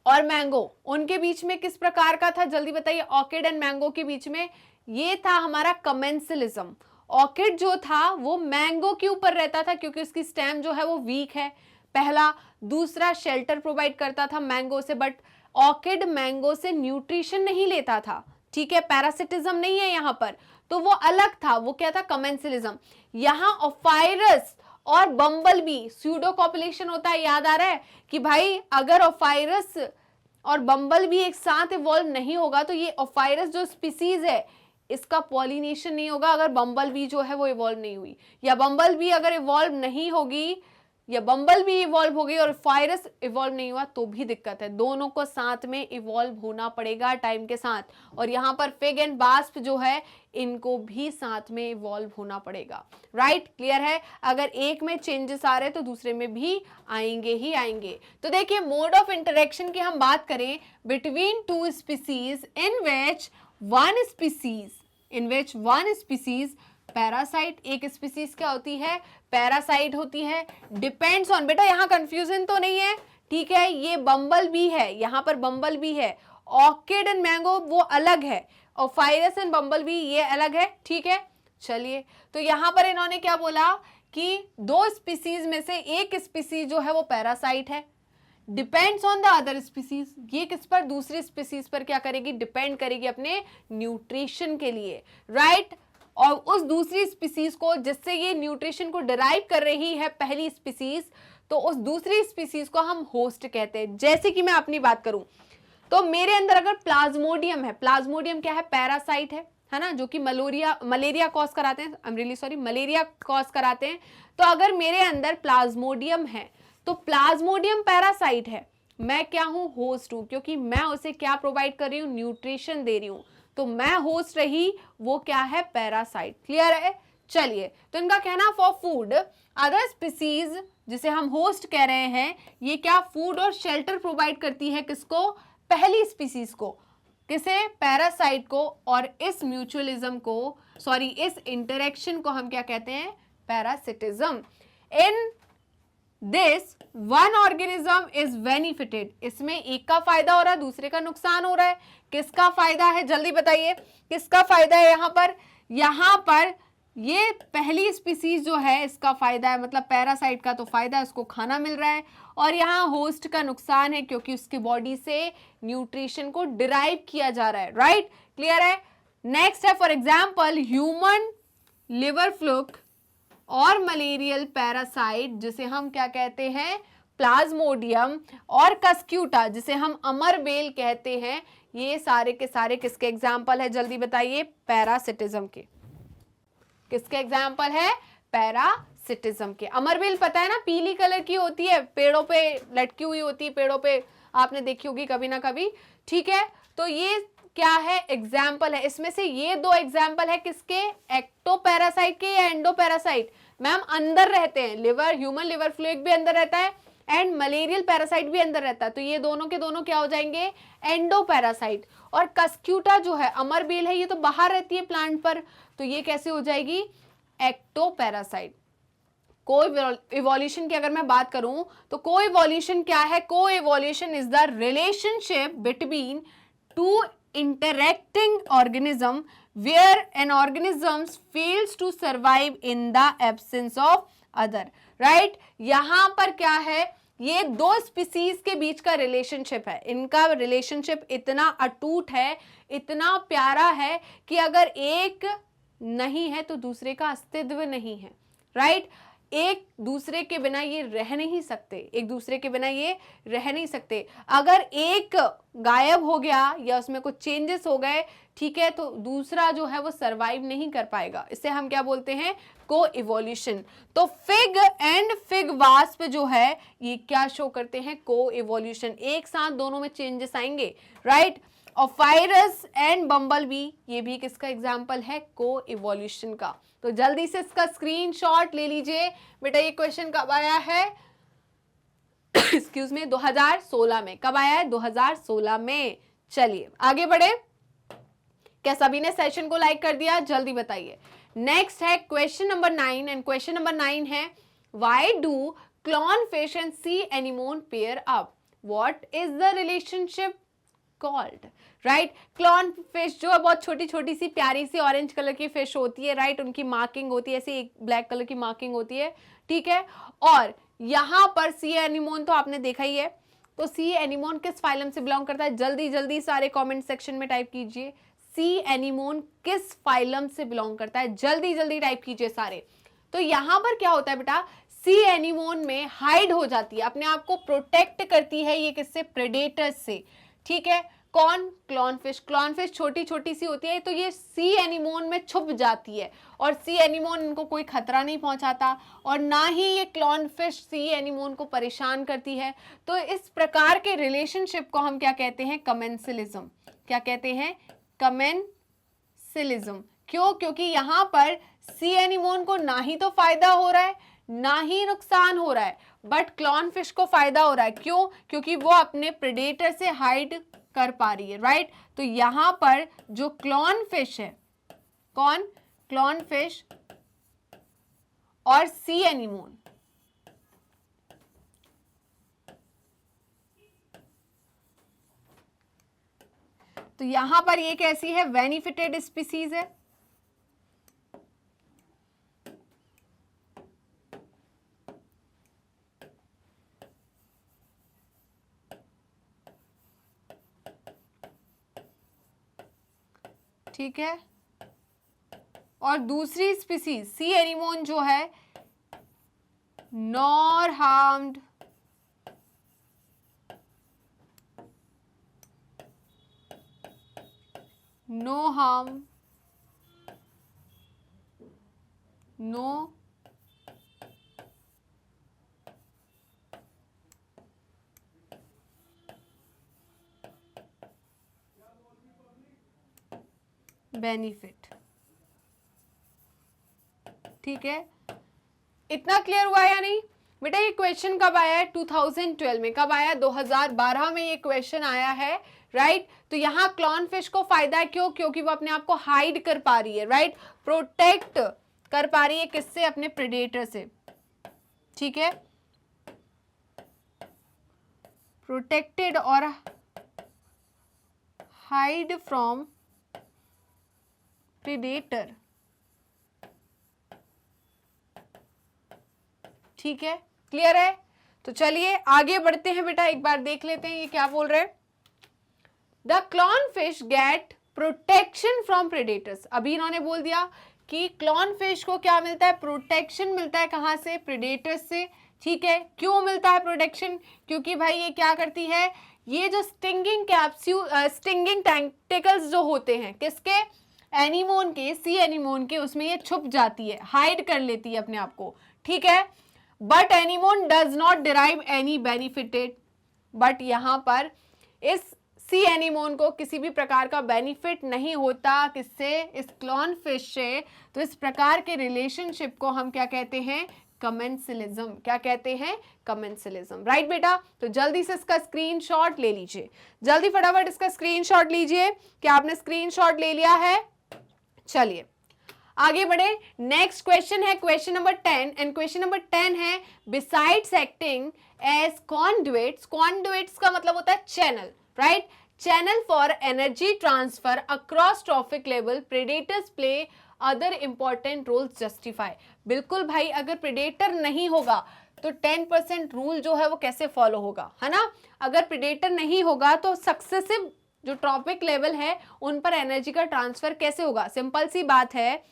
और मैंगो, उनके बीच में किस प्रकार का था, जल्दी बताइए। ऑर्किड एंड मैंगो के बीच में ये था हमारा कमेंसलिज्म। ऑर्किड जो था वो मैंगो के ऊपर रहता था क्योंकि उसकी स्टेम जो है वो वीक है, पहला। दूसरा, शेल्टर प्रोवाइड करता था मैंगो से, बट ऑर्किड मैंगो से न्यूट्रिशन नहीं लेता था। ठीक है, पैरासिटिज्म नहीं है यहाँ पर, तो वो अलग था, वो क्या था, कमेंसलिज्म। यहाँ ओफायरस और बम्बल बी स्यूडो कॉपुलेशन होता है, याद आ रहा है कि भाई अगर ओफायरस और बम्बल बी एक साथ इवॉल्व नहीं होगा तो ये ओफायरस जो स्पीसीज है इसका पॉलिनेशन नहीं होगा अगर बम्बल बी जो है वो इवॉल्व नहीं हुई, या बम्बल बी अगर इवॉल्व नहीं होगी, या बम्बल बी इवॉल्व हो गई और फायरस इवॉल्व नहीं हुआ तो भी दिक्कत है। दोनों को साथ में इवॉल्व होना पड़ेगा टाइम के साथ, और यहाँ पर फिग एंड वास्प जो है इनको भी साथ में इवॉल्व होना पड़ेगा। राइट, क्लियर है? अगर एक में चेंजेस आ रहे हैं तो दूसरे में भी आएंगे ही आएंगे। तो देखिए, मोड ऑफ इंटरेक्शन की हम बात करें between two species in which one species parasite, एक स्पीसीज क्या होती है, पैरासाइट होती है, डिपेंड्स ऑन, बेटा यहाँ कंफ्यूजन तो नहीं है, ठीक है, ये बम्बल बी है, यहाँ पर बम्बल बी है, ऑर्किड एंड मैंगो वो अलग है, और फायरस एंड बम्बल बी ये अलग है। ठीक है, चलिए, तो यहाँ पर इन्होंने क्या बोला कि दो स्पीसीज में से एक स्पीसीज जो है वो पैरासाइट है, depends on the other species, ये किस पर, दूसरी स्पीसीज पर क्या करेगी, डिपेंड करेगी अपने न्यूट्रिशन के लिए। राइट, और उस दूसरी स्पीसीज को जिससे ये न्यूट्रिशन को डिराइव कर रही है पहली स्पीसीज, तो उस दूसरी स्पीसीज को हम होस्ट कहते हैं। जैसे कि मैं अपनी बात करूं तो मेरे अंदर अगर प्लाज्मोडियम है, प्लाज्मोडियम क्या है, पैरासाइट है ना, जो कि मलेरिया कॉज कराते हैं, I am really sorry, malaria cause कराते हैं। तो अगर मेरे अंदर प्लाज्मोडियम है तो प्लाज्मोडियम पैरासाइट है, मैं क्या हूं, होस्ट हूं, क्योंकि मैं उसे क्या प्रोवाइड कर रही हूं, न्यूट्रिशन दे रही हूं, तो मैं होस्ट रही, वो क्या है, पैरासाइट। क्लियर है? चलिए, तो इनका कहना फॉर फूड अदर स्पीसीज, जिसे हम होस्ट कह रहे हैं, ये क्या फूड और शेल्टर प्रोवाइड करती है, किसको, पहली स्पीसीज को, किसे, पैरासाइट को, और इस म्यूचुअलिज्म को, सॉरी इस इंटरेक्शन को हम क्या कहते हैं, parasitism. In this one organism is benefited, इसमें एक का फायदा हो रहा है, दूसरे का नुकसान हो रहा है। किसका फायदा है, जल्दी बताइए, किसका फायदा है यहाँ पर ये पहली स्पीसीज जो है इसका फायदा है, मतलब पैरासाइट का तो फायदा है, उसको खाना मिल रहा है, और यहाँ होस्ट का नुकसान है क्योंकि उसकी बॉडी से न्यूट्रिशन को डिराइव किया जा रहा है। राइट, क्लियर है? नेक्स्ट है for example human liver fluke और मलेरियल पैरासाइट, जिसे हम क्या कहते हैं, प्लाज्मोडियम, और कस्क्यूटा, जिसे हम अमरबेल कहते हैं। ये सारे के सारे किसके एग्जाम्पल है, जल्दी बताइए, पैरासिटिज्म के। किसके एग्जाम्पल है, पैरासिटिज्म के। अमरबेल पता है ना, पीली कलर की होती है, पेड़ों पे लटकी हुई होती है, पेड़ों पे आपने देखी होगी कभी ना कभी। ठीक है, तो ये क्या है, एग्जाम्पल है। इसमें से ये दो एग्जाम्पल है किसके, एक्टोपैरासाइट के या एंडोपैरासाइट। मैम अंदर रहते हैं, लिवर, ह्यूमन लिवर फ्लूइड भी अंदर रहता है, एंड मलेरियल पैरासाइट भी अंदर रहता है, तो ये दोनों के दोनों क्या हो जाएंगे, एंडो पैरासाइट। और कस्क्यूटा जो है, अमर बेल है, ये तो बाहर रहती है प्लांट पर, तो ये कैसे हो जाएगी, एक्टो पैरासाइट। को इवोल्यूशन की अगर मैं बात करूं तो को इवोल्यूशन क्या है, को evolution is the relationship between two interacting organism where an organism fails to survive in the absence of other, right? यहां पर क्या है, ये दो स्पीसीज के बीच का रिलेशनशिप है, इनका रिलेशनशिप इतना अटूट है, इतना प्यारा है कि अगर एक नहीं है तो दूसरे का अस्तित्व नहीं है, राइट? एक दूसरे के बिना ये रह नहीं सकते, एक दूसरे के बिना ये रह नहीं सकते। अगर एक गायब हो गया या उसमें कुछ चेंजेस हो गए, ठीक है, तो दूसरा जो है वो सरवाइव नहीं कर पाएगा। इसे हम क्या बोलते हैं, को इवोल्यूशन। तो फिग एंड फिग वास्प जो है ये क्या शो करते हैं, को इवोल्यूशन। एक साथ दोनों में चेंजेस आएंगे, राइट? और फायरस एंड बम्बल बी, ये भी किसका एग्जाम्पल है, को इवोल्यूशन का। तो जल्दी से इसका स्क्रीनशॉट ले लीजिए। बेटा ये क्वेश्चन कब आया है, एक्सक्यूज मी, 2016 में। कब आया है, 2016 में। चलिए आगे बढ़े। क्या सभी ने सेशन को लाइक कर दिया, जल्दी बताइए। नेक्स्ट है question number 9, and question number 9 है, why do clone fish and C anemone pair up, what is the relationship called, right? Clone fish जो है बहुत छोटी छोटी सी प्यारी सी ऑरेंज कलर की फिश होती है, राइट? उनकी मार्किंग होती है, ऐसे एक ब्लैक कलर की मार्किंग होती है, ठीक है। और यहां पर सी एनिमोन तो आपने देखा ही है, तो सी एनिमोन किस फाइलम से बिलोंग करता है, जल्दी जल्दी सारे कमेंट सेक्शन में टाइप कीजिए, सी एनिमोन किस फाइलम से बिलोंग करता है, जल्दी जल्दी टाइप कीजिए सारे। तो यहां पर क्या होता है बेटा, सी एनिमोन में हाइड हो जाती है, अपने आप को प्रोटेक्ट करती है ये किससे, प्रेडेटर्स से, ठीक है। कौन, क्लॉन फिश। क्लॉन फिश छोटी छोटी सी होती है, तो ये सी एनिमोन में छुप जाती है और सी एनिमोन इनको कोई खतरा नहीं पहुंचाता, और ना ही ये क्लॉन फिश सी एनिमोन को परेशान करती है। तो इस प्रकार के रिलेशनशिप को हम क्या कहते हैं, कमेंसिलिज्म। क्या कहते हैं, कमेंसिलिज्म। क्यों, क्योंकि यहां पर सी एनिमोन को ना ही तो फायदा हो रहा है ना ही नुकसान हो रहा है, बट क्लॉन फिश को फायदा हो रहा है। क्यों, क्योंकि वो अपने प्रेडेटर से हाइड कर पा रही है, राइट? तो यहां पर जो क्लॉन फिश है, कौन, क्लॉन फिश और सी एनिमोन, तो यहां पर ये कैसी है, बेनिफिटेड स्पीसीज है, ठीक है। और दूसरी स्पीसीज सी एनिमोन जो है, nor harmed, no harm, no benefit, ठीक है। इतना क्लियर हुआ या नहीं बेटा? ये क्वेश्चन कब आया है, 2012 में। कब आया, 2012 में ये क्वेश्चन आया है, राइट? तो यहाँ क्लॉन फिश को फायदा है, क्यों, क्योंकि वो अपने आप को हाइड कर पा रही है, राइट? प्रोटेक्ट कर पा रही है, किससे, अपने प्रेडेटर से, ठीक है। प्रोटेक्टेड और हाइड फ्रॉम प्रेडेटर, ठीक है, क्लियर है? तो चलिए आगे बढ़ते हैं बेटा, एक बार देख लेते हैं ये क्या बोल रहे हैं। The clown fish get protection from predators. अभी इन्होंने बोल दिया कि क्लॉन फिश को क्या मिलता है, प्रोटेक्शन मिलता है, कहां से, प्रेडेटर्स से, ठीक है। क्यों मिलता है प्रोटेक्शन, क्योंकि भाई ये क्या करती है, ये जो स्टिंगिंग कैप्सूल, स्टिंगिंग टेंटिकल्स जो होते हैं, किसके, एनिमोन के, सी एनिमोन के, उसमें ये छुप जाती है, हाइड कर लेती है अपने आप को, ठीक है। But anemone does not derive any benefited, but यहां पर इस सी एनिमोन को किसी भी प्रकार का बेनिफिट नहीं होता, किससे, इस क्लॉन फिश से। तो इस प्रकार के रिलेशनशिप को हम क्या कहते हैं, कमेंसिलिज्म। क्या कहते हैं? कमेंसिलिज्म। राइट बेटा, तो जल्दी से इसका स्क्रीनशॉट ले लीजिए, जल्दी फटाफट इसका स्क्रीनशॉट लीजिए। क्या आपने स्क्रीनशॉट ले लिया है? चलिए आगे बढ़े। नेक्स्ट क्वेश्चन है question number 10 and question number 10 है besides acting as conduits, conduits का मतलब होता है channel, right, channel for energy transfer across trophic level, predators play other important roles justify. बिल्कुल भाई, अगर प्रेडेटर नहीं होगा तो 10% रूल जो है वो कैसे फॉलो होगा, है ना। अगर प्रेडेटर नहीं होगा तो सक्सेसिव जो ट्रॉफिक लेवल है उन पर एनर्जी का ट्रांसफर कैसे होगा? सिंपल सी बात है,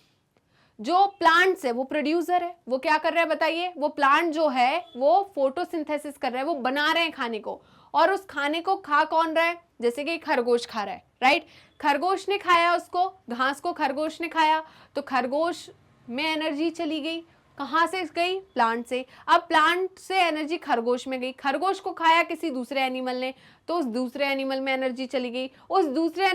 जो प्लांट्स है वो प्रोड्यूसर है, वो क्या कर रहा है बताइए? वो प्लांट जो है वो फोटोसिंथेसिस कर रहा है, वो बना रहे हैं खाने को, और उस खाने को खा कौन रहा है? जैसे कि खरगोश खा रहा है, राइट, खरगोश ने खाया उसको, घास को खरगोश ने खाया, तो खरगोश में एनर्जी चली गई, कहाँ से गई? प्लांट से। अब प्लांट से एनर्जी खरगोश में गई, खरगोश को खाया किसी दूसरे एनिमल ने, तो उस दूसरे एनिमल में एनर्जी चली गई, उस दूसरे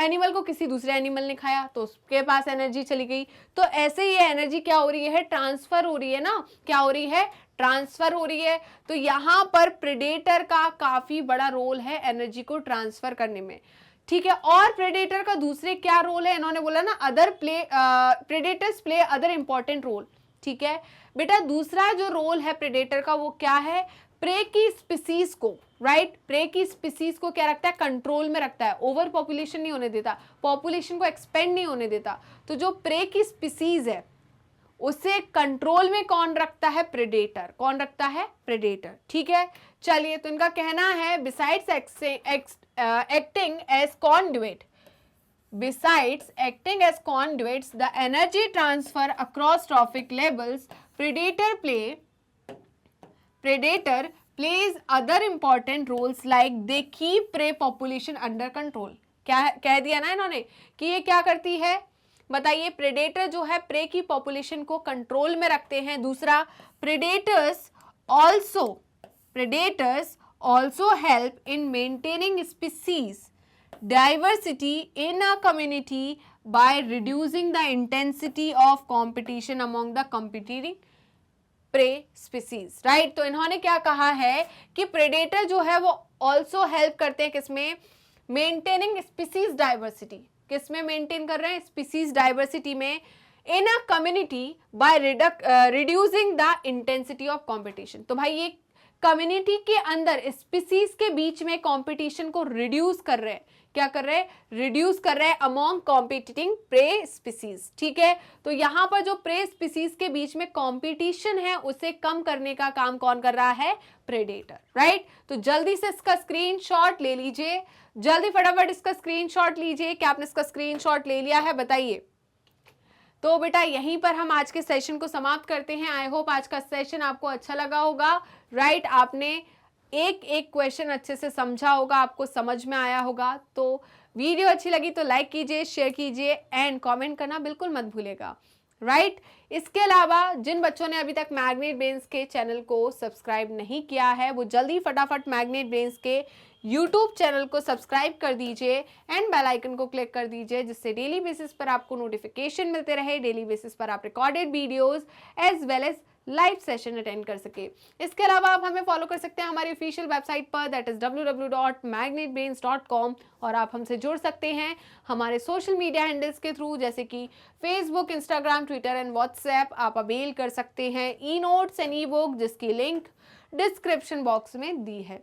एनिमल को किसी दूसरे एनिमल ने खाया तो उसके पास एनर्जी चली गई। तो ऐसे ये एनर्जी क्या हो रही है? ट्रांसफर हो रही है ना। क्या हो रही है? ट्रांसफर हो रही है। तो यहाँ पर प्रेडेटर का काफी बड़ा रोल है एनर्जी को ट्रांसफर करने में, ठीक है। और प्रेडेटर का दूसरे क्या रोल है? इन्होंने बोला ना other predators play other important role, ठीक है बेटा। दूसरा जो रोल है प्रेडेटर का वो क्या है? प्रे की स्पीसीज को, राइट, प्रे की स्पीसीज को क्या रखता है? कंट्रोल में रखता है, ओवर पॉपुलेशन नहीं होने देता, पॉपुलेशन को एक्सपेंड नहीं होने देता। तो जो प्रे की स्पीसीज है उसे कंट्रोल में कौन रखता है? प्रेडेटर। कौन रखता है? प्रेडेटर, ठीक है। चलिए, तो इनका कहना है besides acting as conduit, besides acting as conduits the energy transfer across trophic levels, predator plays other important roles like they keep prey population under control। क्या कह दिया ना इन्होंने कि ये क्या करती है बताइए? प्रेडेटर जो है प्रे की पॉपुलेशन को कंट्रोल में रखते हैं। दूसरा, predators also help in maintaining species diversity in a community by reducing the intensity of competition among the competing prey species, right। तो इन्होंने क्या कहा है कि प्रेडेटर जो है वो also help करते हैं किसमें? Maintaining species diversity. किसमें मेंटेन कर रहे हैं? स्पीसीज डाइवर्सिटी में। In a community by reducing the intensity of competition. तो भाई ये कम्युनिटी के अंदर स्पीसीज के बीच में कंपटीशन को रिड्यूस कर रहे हैं। क्या कर रहे हैं? रिड्यूस कर रहे हैं अमॉन्ग कॉम्पिटिटिंग प्रे स्पीसीज, ठीक है। तो यहाँ पर जो प्रे स्पीसीज के बीच में कंपटीशन है उसे कम करने का काम कौन कर रहा है? Predator, right. तो जल्दी से इसका स्क्रीनशॉट ले लीजिए, जल्दी फटाफट इसका स्क्रीनशॉट लीजिए। क्या आपने इसका स्क्रीनशॉट ले लिया है? बताइए। तो बेटा यहीं पर हम आज के सेशन को समाप्त करते हैं। आई होप आज का सेशन आपको अच्छा लगा होगा, राइट। आपने एक एक क्वेश्चन अच्छे से समझा होगा, आपको समझ में आया होगा। तो वीडियो अच्छी लगी तो लाइक कीजिए, शेयर कीजिए एंड कमेंट करना बिल्कुल मत भूलिएगा, राइट। इसके अलावा जिन बच्चों ने अभी तक मैग्नेट ब्रेन्स के चैनल को सब्सक्राइब नहीं किया है वो जल्दी फटाफट मैग्नेट ब्रेन्स के यूट्यूब चैनल को सब्सक्राइब कर दीजिए एंड बेल आइकन को क्लिक कर दीजिए, जिससे डेली बेसिस पर आपको नोटिफिकेशन मिलते रहे, डेली बेसिस पर आप recorded videos as well as live session attend कर सके। इसके अलावा आप हमें फॉलो कर सकते हैं हमारी ऑफिशियल वेबसाइट पर, दैट इज www.magnetbrains.com, और आप हमसे जुड़ सकते हैं हमारे सोशल मीडिया हैंडल्स के थ्रू, जैसे कि Facebook, Instagram, Twitter and WhatsApp. आप अवेल कर सकते हैं e notes and E book, जिसकी लिंक डिस्क्रिप्शन बॉक्स में दी है।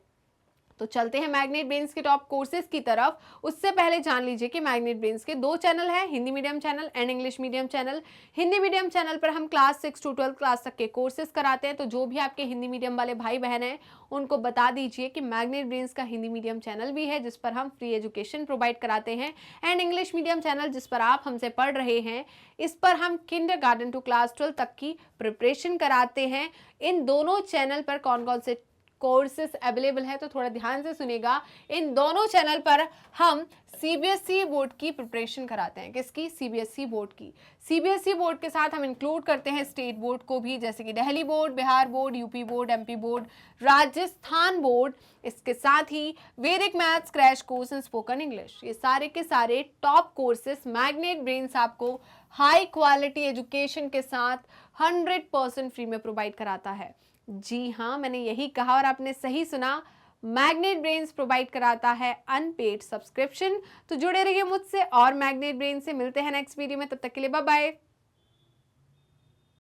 तो चलते हैं मैग्नेट ब्रेन्स के टॉप कोर्सेज की तरफ। उससे पहले जान लीजिए कि मैग्नेट ब्रेन्स के 2 चैनल हैं, Hindi medium channel and English medium channel. Hindi medium channel पर हम क्लास 6 to 12 क्लास तक के कोर्सेज कराते हैं। तो जो भी आपके हिंदी मीडियम वाले भाई बहन हैं उनको बता दीजिए कि मैग्नेट ब्रेन्स का हिंदी मीडियम चैनल भी है, जिस पर हम फ्री एजुकेशन प्रोवाइड कराते हैं। एंड इंग्लिश मीडियम चैनल जिस पर आप हमसे पढ़ रहे हैं, इस पर हम किंडरगार्टन टू क्लास 12 तक की प्रिपरेशन कराते हैं। इन दोनों चैनल पर कौन कौन से कोर्सेस अवेलेबल है, तो थोड़ा ध्यान से सुनेगा। इन दोनों चैनल पर हम सीबीएसई बोर्ड की प्रिपरेशन कराते हैं। किसकी? सीबीएसई बोर्ड की। सीबीएसई बोर्ड के साथ हम इंक्लूड करते हैं स्टेट बोर्ड को भी, जैसे कि Delhi board, Bihar board, UP board, MP board, Rajasthan board. इसके साथ ही वैदिक maths crash course and spoken English, ये सारे के सारे टॉप कोर्सेस मैग्नेट ब्रेन्स आपको हाई क्वालिटी एजुकेशन के साथ 100% फ्री में प्रोवाइड कराता है। जी हाँ, मैंने यही कहा और आपने सही सुना, मैग्नेट ब्रेन्स प्रोवाइड कराता है अनपेड सब्सक्रिप्शन। तो जुड़े रहिए मुझसे और मैग्नेट ब्रेन से। मिलते हैं नेक्स्ट वीडियो में, तब तक के लिए बाय बाय।